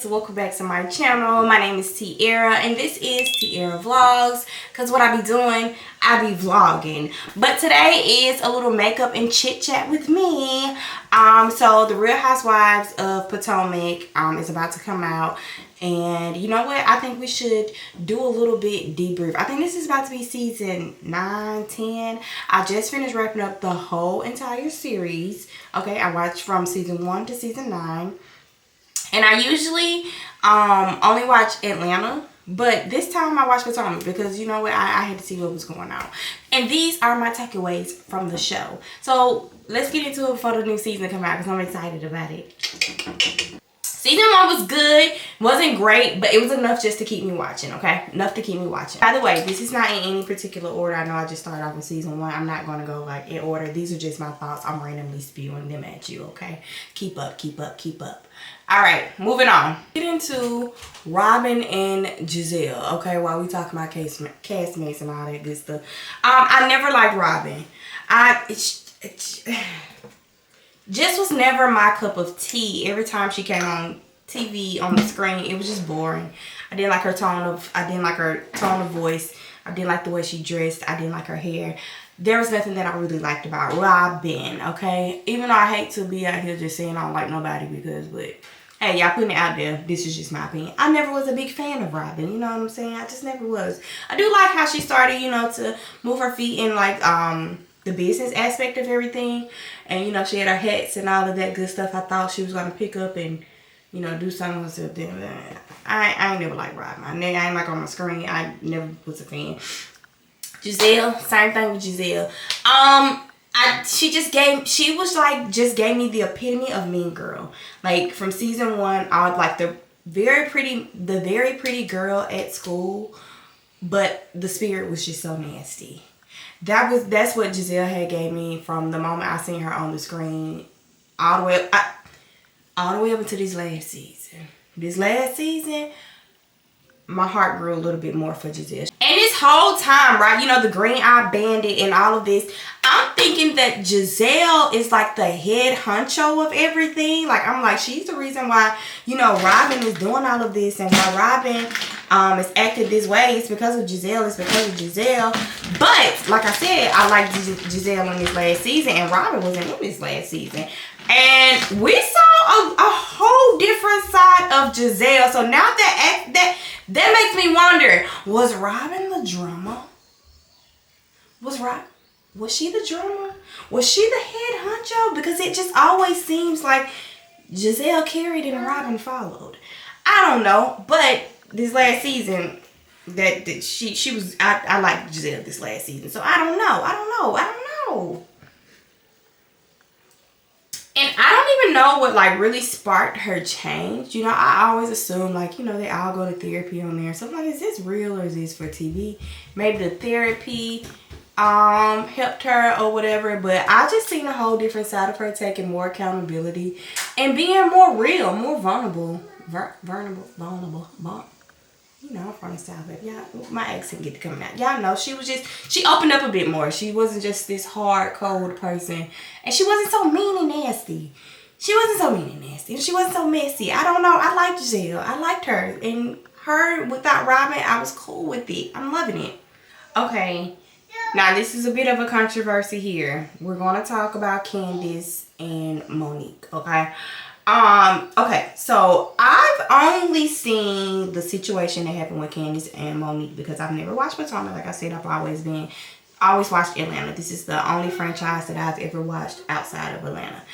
guys, welcome back to my channel. My name is Tiara and this is Tiara Vlogs, because what I be doing, I be vlogging. But today is a little makeup and chit chat with me. So the Real Housewives of Potomac is about to come out, and you know what, I think we should do a little bit debrief. I think this is about to be season 9, 10. I just finished wrapping up the whole entire series. Okay, I watched from season 1 to season 9. And I usually only watch Atlanta, but this time I watched Potomac because you know what, I had to see what was going on. And these are my takeaways from the show. So let's get into it before the new season come out, because I'm excited about it. Season 1 was good, wasn't great, but it was enough just to keep me watching, okay? Enough to keep me watching. By the way, this is not in any particular order. I know I just started off with season 1. I'm not going to go like in order. These are just my thoughts. I'm randomly spewing them at you, okay? Keep up, keep up, keep up. All right, moving on. Get into Robin and Giselle, okay? While we talk about castmates and all that good stuff. I never liked Robin. Just was never my cup of tea. Every time she came on TV, on the screen, it was just boring. I didn't like her tone of voice. I didn't like the way she dressed. I didn't like her hair. There was nothing that I really liked about Robin, okay? Even though I hate to be out here just saying I don't like nobody but hey, y'all putting it out there. This is just my opinion. I never was a big fan of Robin, you know what I'm saying? I just never was. I do like how she started, you know, to move her feet in like the business aspect of everything. And, you know, she had her hats and all of that good stuff. I thought she was going to pick up and, you know, do something with it. I ain't never liked Robin. I ain't like on the screen. I never was a fan. Giselle, same thing with Giselle. She just gave me the epitome of mean girl. Like from season 1, I was like the very pretty girl at school, but the spirit was just so nasty. That's what Giselle had gave me from the moment I seen her on the screen all the way up until this last season. This last season, my heart grew a little bit more for Giselle. And this whole time, right, you know, the green eye bandit and all of this, I'm thinking that Giselle is like the head honcho of everything. Like, I'm like, she's the reason why, you know, Robin is doing all of this, and why Robin is acting this way. It's because of Giselle. It's because of Giselle. But, like I said, I liked Giselle in this last season, and Robin wasn't in this last season. And we saw a whole different side of Giselle. So now that makes me wonder, was Robin the drama? Was she the drama? Was she the head honcho? Because it just always seems like Giselle carried and Robin followed. I don't know, but this last season, that she was, I liked Giselle this last season. So I don't know. And I don't even know what like really sparked her change. You know, I always assume like, you know, they all go to therapy on there. So I'm like, is this real or is this for TV? Maybe the therapy helped her or whatever. But I just seen a whole different side of her, taking more accountability and being more real, more vulnerable. You know, I'm from the South, but yeah, my accent get to coming out. Y'all know she opened up a bit more. She wasn't just this hard, cold person. And she wasn't so mean and nasty. She wasn't so mean and nasty. And she wasn't so messy. I don't know. I liked Giselle. I liked her. And her without Robin, I was cool with it. I'm loving it. Okay. Now, this is a bit of a controversy here. We're going to talk about Candace and Monique, okay? Okay, so I've only seen the situation that happened with Candace and Monique because I've never watched Potomac. Like I said, I've always watched Atlanta. This is the only franchise that I've ever watched outside of Atlanta.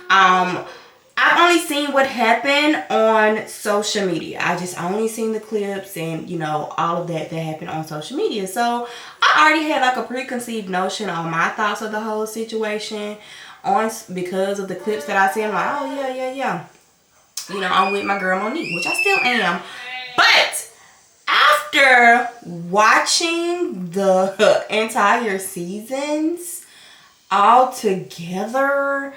I've only seen what happened on social media. I just only seen the clips and, you know, all of that happened on social media. So I already had like a preconceived notion on my thoughts of the whole situation because of the clips that I see. I'm like, oh yeah. You know, I'm with my girl Monique, which I still am. But after watching the entire seasons all together,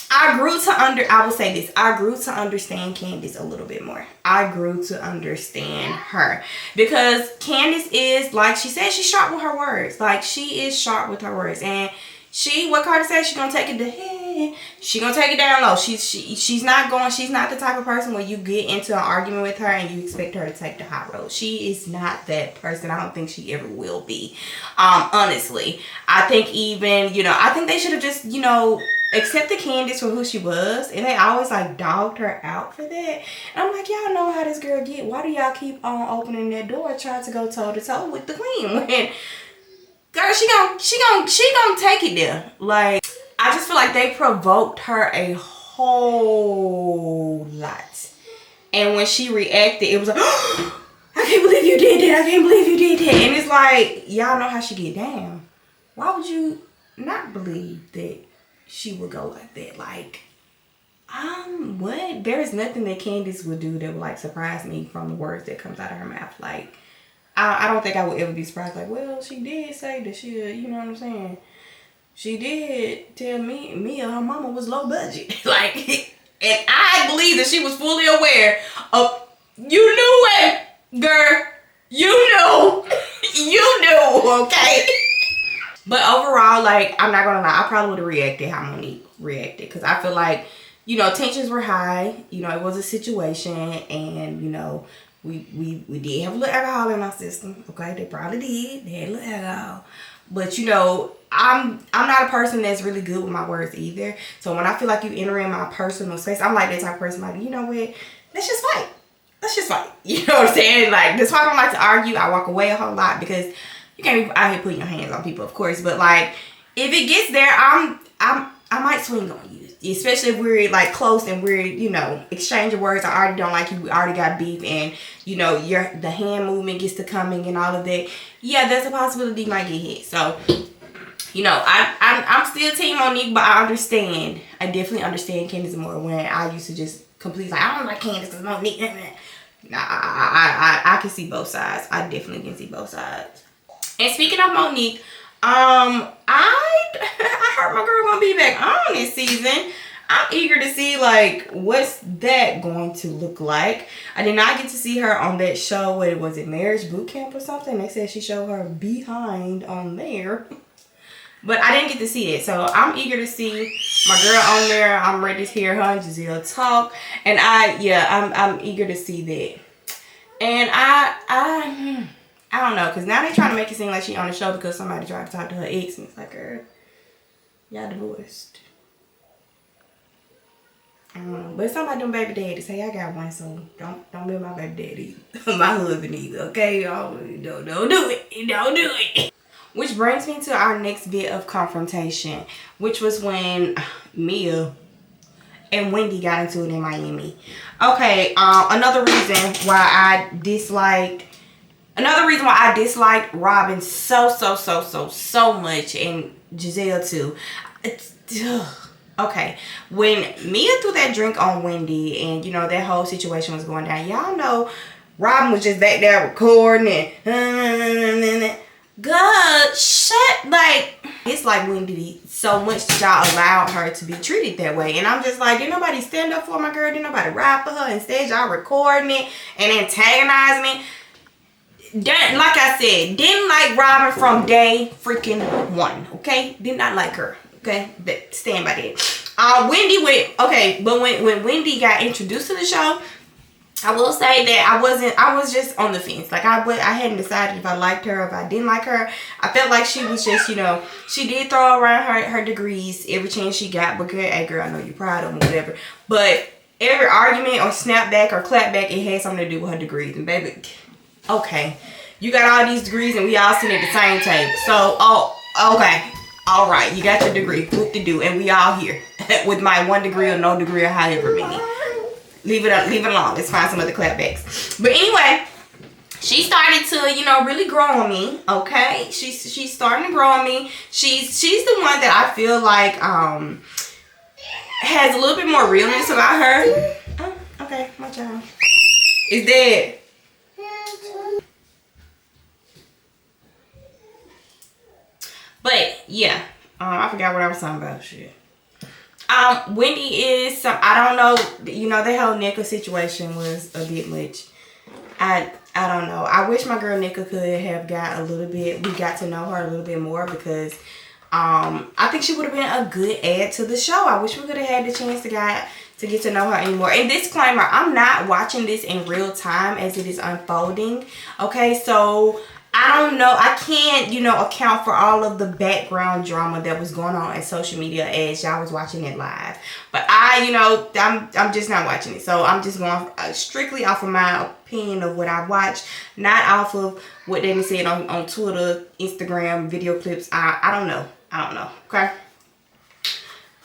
I will say this, I grew to understand Candace a little bit more. I grew to understand her because Candace is, like she said, she's sharp with her words. Like, she is sharp with her words, and what Carter said, she's gonna take it to she gonna take it down low. She's not the type of person where you get into an argument with her and you expect her to take the high road. She is not that person. I don't think she ever will be. Honestly, I think even, I think they should have just, accepted Candace for who she was, and they always like dogged her out for that. And I'm like, y'all know how this girl get. Why do y'all keep on opening that door trying to go toe to toe with the queen when, girl, she gonna take it there? Like, I just feel like they provoked her a whole lot. And when she reacted, it was like, oh, I can't believe you did that. I can't believe you did that. And it's like, y'all know how she get down. Why would you not believe that she would go like that? Like, what? There is nothing that Candace would do that would like surprise me from the words that comes out of her mouth. Like, I don't think I would ever be surprised. Like, well, she did say that she, you know what I'm saying? She did tell me her mama was low budget. Like, and I believe that she was fully aware of, you knew it, girl. You knew. You knew, okay? But overall, like, I'm not gonna lie, I probably would have reacted how Monique reacted. Because I feel like, tensions were high. It was a situation. And, we did have a little alcohol in our system. Okay, they probably did. They had a little alcohol. But, I'm not a person that's really good with my words either. So when I feel like you enter in my personal space, I'm like that type of person. Like, you know what? Let's just fight. Let's just fight. You know what I'm saying? Like, that's why I don't like to argue. I walk away a whole lot because you can't be out here putting your hands on people, of course. But like, if it gets there, I might swing on you. Especially if we're like close and we're, exchanging words. I already don't like you. We already got beef, and the hand movement gets to coming and all of that. Yeah, there's a possibility you might get hit. So, I'm still team Monique, but I understand. I definitely understand Candace more when I used to just completely like, I don't like Candace because Monique. Nah, I can see both sides. I definitely can see both sides. And speaking of Monique, I heard my girl gonna be back on this season. I'm eager to see like what's that going to look like. I did not get to see her on that show. What was it, Marriage Boot Camp or something? They said she showed her behind on there, but I didn't get to see it. So I'm eager to see my girl on there. I'm ready to hear her and Giselle talk, and I'm eager to see that. And I don't know, because now they trying to make it seem like she on the show because somebody tried to talk to her ex, and it's like, girl, y'all divorced. I don't know. But it's something about them baby daddies. Hey, I got one, so don't be my baby daddy. My husband either, okay? Y'all don't do it. Don't do it. Which brings me to our next bit of confrontation, which was when Mia and Wendy got into it in Miami. Okay, another reason why I disliked Robin so much, and Giselle too. Okay, when Mia threw that drink on Wendy and that whole situation was going down, y'all know Robin was just back there recording and God, it's like Wendy so much that y'all allowed her to be treated that way. And I'm just like, didn't nobody stand up for my girl? Didn't nobody ride for her? Instead, y'all recording it and antagonizing it. Like I said, didn't like Robin from day freaking one, okay? Did not like her, okay? Stand by that. Wendy but when Wendy got introduced to the show, I will say that I was just on the fence. Like, I hadn't decided if I liked her or if I didn't like her. I felt like she was just, she did throw around her degrees every chance she got. But hey girl, I know you're proud of them, whatever. But every argument or snapback or clapback, it had something to do with her degrees. And baby, okay, you got all these degrees and we all sitting at the same table. So, okay, all right, you got your degree, what to do, and we all here with my 1 degree or no degree or however many. Leave it alone. Let's find some other clapbacks. But anyway, she started to, really grow on me. Okay, she's starting to grow on me. She's the one that I feel like has a little bit more realness about her. Oh, okay, my child is dead. But yeah, I forgot what I was talking about. Shit. Wendy is I don't know, the whole Nika situation was a bit much. I don't know. I wish my girl Nika could have got we got to know her a little bit more, because I think she would have been a good add to the show. I wish we could have had the chance to get to know her anymore. And disclaimer, I'm not watching this in real time as it is unfolding. Okay, so I don't know. I can't, account for all of the background drama that was going on in social media as y'all was watching it live. But I'm just not watching it. So I'm just going strictly off of my opinion of what I watched, not off of what they said on Twitter, Instagram, video clips. I don't know. Okay.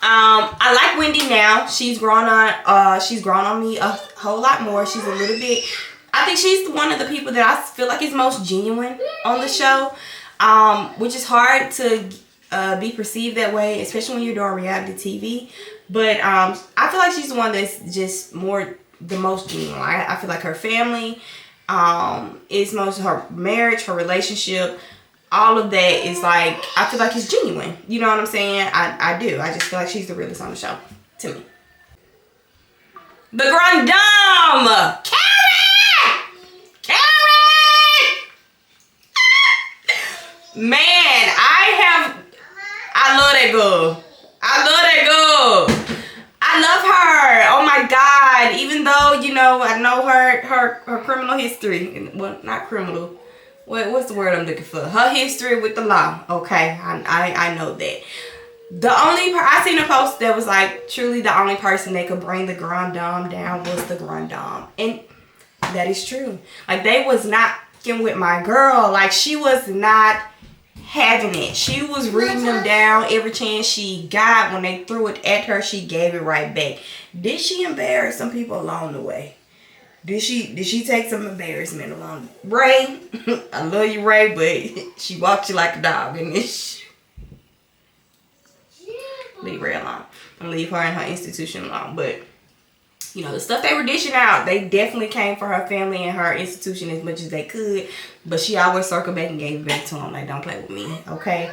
I like Wendy now. She's grown on me a whole lot more. She's a little bit, I think she's one of the people that I feel like is most genuine on the show, which is hard to be perceived that way, especially when you're doing reality TV. But I feel like she's the one that's just the most genuine. I feel like her family is most, her marriage, her relationship, all of that is like, I feel like it's genuine. You know what I'm saying? I do. I just feel like she's the realest on the show to me. The Grand Dame! Man, I love that girl. I love her. Oh my God. Even though, I know her criminal history. Well, not criminal. What's the word I'm looking for? Her history with the law. Okay, I know that. I seen a post that was like, truly the only person that could bring the Grand Dame down was the Grand Dame. And that is true. Like, they was not f***ing with my girl. Like, she was not having it. She was reading them down every chance she got. When they threw it at her, she gave it right back. Did she embarrass some people along the way? Did she take some embarrassment along? Ray, I love you, Ray, but she walked you like a dog in this. Leave Ray alone. I'm gonna leave her and her institution alone. But the stuff they were dishing out, they definitely came for her family and her institution as much as they could. But she always circled back and gave it back to them. Like, don't play with me, okay?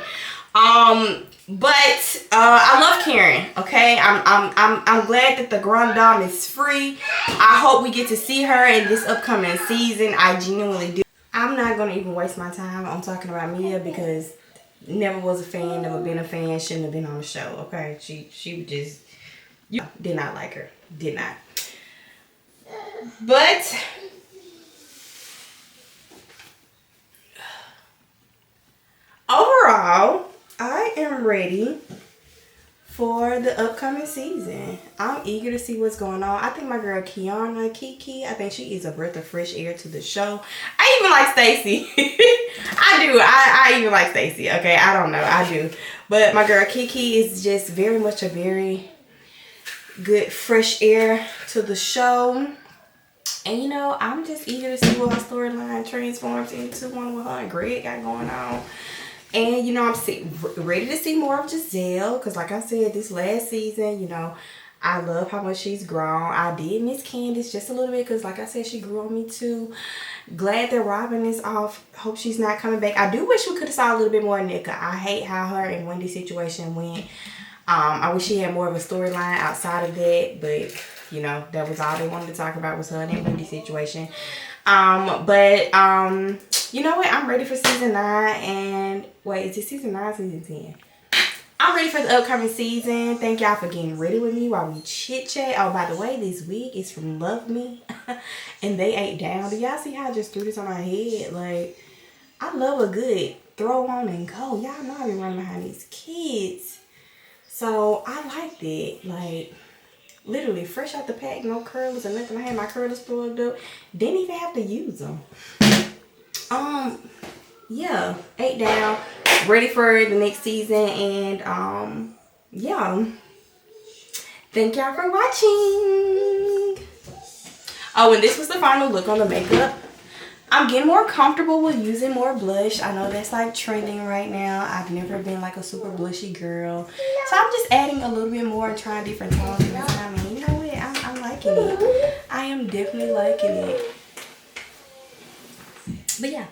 But I love Karen. Okay, I'm glad that the Grand Dame is free. I hope we get to see her in this upcoming season. I genuinely do. I'm not gonna even waste my time on talking about Mia because never was a fan, never been a fan, shouldn't have been on the show. Okay, she just did not like her, did not. But overall, I am ready for the upcoming season. I'm eager to see what's going on. I think my girl Kiki, I think she is a breath of fresh air to the show. I even like Stacey. I do. I even like Stacey. Okay, I don't know. I do. But my girl Kiki is just very much a very good fresh air to the show. And I'm just eager to see what her storyline transforms into, one with her and Greg got going on. And, I'm ready to see more of Giselle. Because like I said, this last season, I love how much she's grown. I did miss Candace just a little bit. Because like I said, she grew on me too. Glad that Robin is off. Hope she's not coming back. I do wish we could have saw a little bit more of Nika. I hate how her and Wendy's situation went. I wish she had more of a storyline outside of that. But, that was all they wanted to talk about was her and Wendy's situation. You know what? I'm ready for season 9. And wait, is it season 9 or season 10? I'm ready for the upcoming season. Thank y'all for getting ready with me while we chit chat. Oh, by the way, this wig is from Love Me. And They Ain't Down. Do y'all see how I just threw this on my head? Like, I love a good throw on and go. Y'all know I be running behind these kids. So I like that. Like, literally fresh out the pack, no curlers or nothing. I had my curlers plugged up. Didn't even have to use them. Yeah, 8 down, ready for the next season, and yeah, thank y'all for watching. Oh, and this was the final look on the makeup. I'm getting more comfortable with using more blush. I know that's like trending right now. I've never been like a super blushy girl, so I'm just adding a little bit more and trying different tones. And that's what I mean. You know what? I'm liking it. I am definitely liking it. But yeah.